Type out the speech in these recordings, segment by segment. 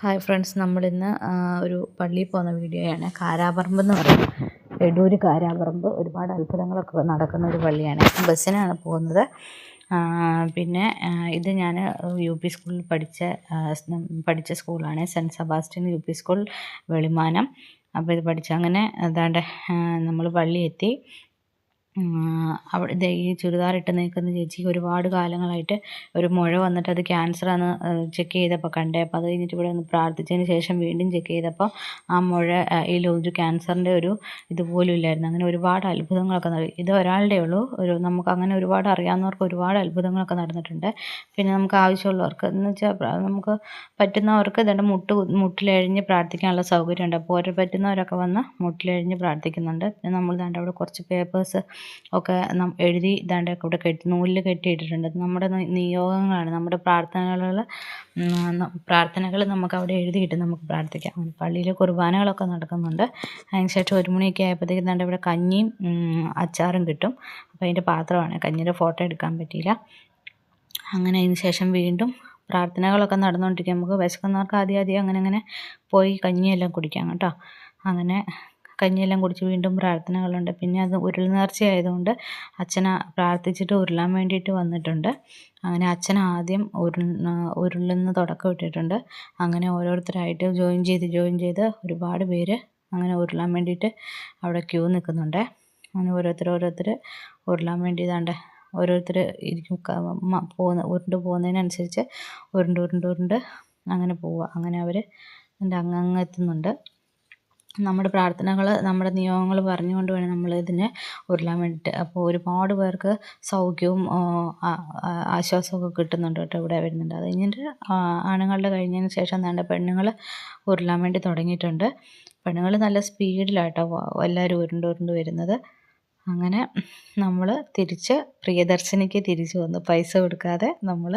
Hi friends, നമ്മളിന്ന് ഒരു പള്ളിയിൽ പോകുന്ന വീഡിയോയാണ്. കാരാപറമ്പ് എന്ന് പറയും, എടൂര് കാരാപറമ്പ്. ഒരുപാട് അത്ഭുതങ്ങളൊക്കെ നടക്കുന്ന ഒരു പള്ളിയാണ്. ബസ്സിനാണ് പോകുന്നത്. പിന്നെ ഇത് ഞാൻ UP സ്കൂളിൽ പഠിച്ച സ്കൂളാണ്. Saint Sebastian UP school, Velimanam. അപ്പോൾ ഇത് അങ്ങനെ അതാണ്ട് നമ്മൾ പള്ളി എത്തി. അവിടെ ഈ ചുരിദാറിട്ട് നിൽക്കുന്ന ചേച്ചിക്ക് ഒരുപാട് കാലങ്ങളായിട്ട് ഒരു മുഴ വന്നിട്ട് അത് ക്യാൻസറാണ് ചെക്ക് ചെയ്തപ്പോൾ കണ്ടേ. അപ്പോൾ അത് കഴിഞ്ഞിട്ട് ഇവിടെ ഒന്ന് പ്രാർത്ഥിച്ചതിന് ശേഷം വീണ്ടും ചെക്ക് ചെയ്തപ്പോൾ ആ മുഴയിൽ ഒരു ക്യാൻസറിൻ്റെ ഒരു ഇതുപോലും ഇല്ലായിരുന്നു. അങ്ങനെ ഒരുപാട് അത്ഭുതങ്ങളൊക്കെ ഇത് ഒരാളുടെ ഉള്ളൂ. നമുക്ക് അങ്ങനെ ഒരുപാട് അറിയാവുന്നവർക്ക് ഒരുപാട് അത്ഭുതങ്ങളൊക്കെ നടന്നിട്ടുണ്ട്. പിന്നെ നമുക്ക് ആവശ്യമുള്ളവർക്ക് എന്ന് വെച്ചാൽ നമുക്ക് പറ്റുന്നവർക്ക് ഇതുണ്ട്, മുട്ടിലെഴിഞ്ഞ് പ്രാർത്ഥിക്കാനുള്ള സൗകര്യമുണ്ട്. അപ്പോൾ പറ്റുന്നവരൊക്കെ വന്ന് മുട്ടിലെഴിഞ്ഞ് പ്രാർത്ഥിക്കുന്നുണ്ട്. പിന്നെ നമ്മൾ ദാണ്ട് അവിടെ കുറച്ച് പേപ്പേഴ്സ് ഒക്കെ എഴുതി ദാണ്ട് ഇവിടെ നൂലിൽ കെട്ടിയിട്ടിട്ടുണ്ട്. നമ്മുടെ നിയോഗങ്ങളാണ്, നമ്മുടെ പ്രാർത്ഥനകൾ നമുക്ക് അവിടെ എഴുതിയിട്ട് നമുക്ക് പ്രാർത്ഥിക്കാം. പള്ളിയിൽ കുർബാനകളൊക്കെ നടക്കുന്നുണ്ട്. അതിനുശേഷം 1 മണിയൊക്കെ ആയപ്പോഴത്തേക്കും ദാണ്ട് ഇവിടെ കഞ്ഞിയും അച്ചാറും കിട്ടും. അപ്പോൾ അതിൻ്റെ പാത്രമാണ്, കഞ്ഞിയുടെ ഫോട്ടോ എടുക്കാൻ പറ്റിയില്ല. അങ്ങനെ അതിന് ശേഷം വീണ്ടും പ്രാർത്ഥനകളൊക്കെ നടന്നുകൊണ്ടിരിക്കും. നമുക്ക് വിശക്കുന്നവർക്ക് ആദ്യം അങ്ങനെ പോയി കഞ്ഞിയെല്ലാം കുടിക്കാം കേട്ടോ. അങ്ങനെ കഞ്ഞിയെല്ലാം കുടിച്ച് വീണ്ടും പ്രാർത്ഥനകളുണ്ട്. പിന്നെ അത് ഉരുൾനേർച്ച ആയതുകൊണ്ട് അച്ഛൻ പ്രാർത്ഥിച്ചിട്ട് ഉരുളാൻ വേണ്ടിയിട്ട് വന്നിട്ടുണ്ട്. അങ്ങനെ അച്ഛൻ ആദ്യം ഉരുളുന്ന തുടക്കം ഇട്ടിട്ടുണ്ട്. അങ്ങനെ ഓരോരുത്തരായിട്ട് ജോയിൻ ചെയ്ത് ഒരുപാട് പേര് അങ്ങനെ ഉരുളാൻ വേണ്ടിയിട്ട് അവിടെ ക്യൂ നിൽക്കുന്നുണ്ട്. അങ്ങനെ ഓരോരുത്തർ ഉരുളാൻ വേണ്ടി ഇതാണ്ട് ഓരോരുത്തർ ഇരിക്കും. ഉരുണ്ട് പോകുന്നതിനനുസരിച്ച് ഉരുണ്ട് അങ്ങനെ പോവുക. അങ്ങനെ അവർ എൻ്റെ അങ്ങെത്തുന്നുണ്ട്. നമ്മുടെ പ്രാർത്ഥനകൾ, നമ്മുടെ നിയോഗങ്ങൾ പറഞ്ഞുകൊണ്ട് വേണം നമ്മളിതിനെ ഉരുളാൻ വേണ്ടിയിട്ട്. അപ്പോൾ ഒരുപാട് പേർക്ക് സൗഖ്യവും ആശ്വാസമൊക്കെ കിട്ടുന്നുണ്ട് കേട്ടോ. ഇവിടെ വരുന്നുണ്ട്. അത് കഴിഞ്ഞിട്ട് ആണുങ്ങളുടെ കഴിഞ്ഞതിന് ശേഷം എന്താണ്ട് പെണ്ണുങ്ങൾ ഉരുളാൻ വേണ്ടി തുടങ്ങിയിട്ടുണ്ട്. പെണ്ണുങ്ങൾ നല്ല സ്പീഡിലാട്ടോ എല്ലാവരും ഉരുണ്ട് വരുന്നത്. അങ്ങനെ നമ്മൾ തിരിച്ച് പ്രിയദർശിനിക്ക് തിരിച്ചു വന്നു. പൈസ കൊടുക്കാതെ നമ്മൾ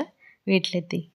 വീട്ടിലെത്തി.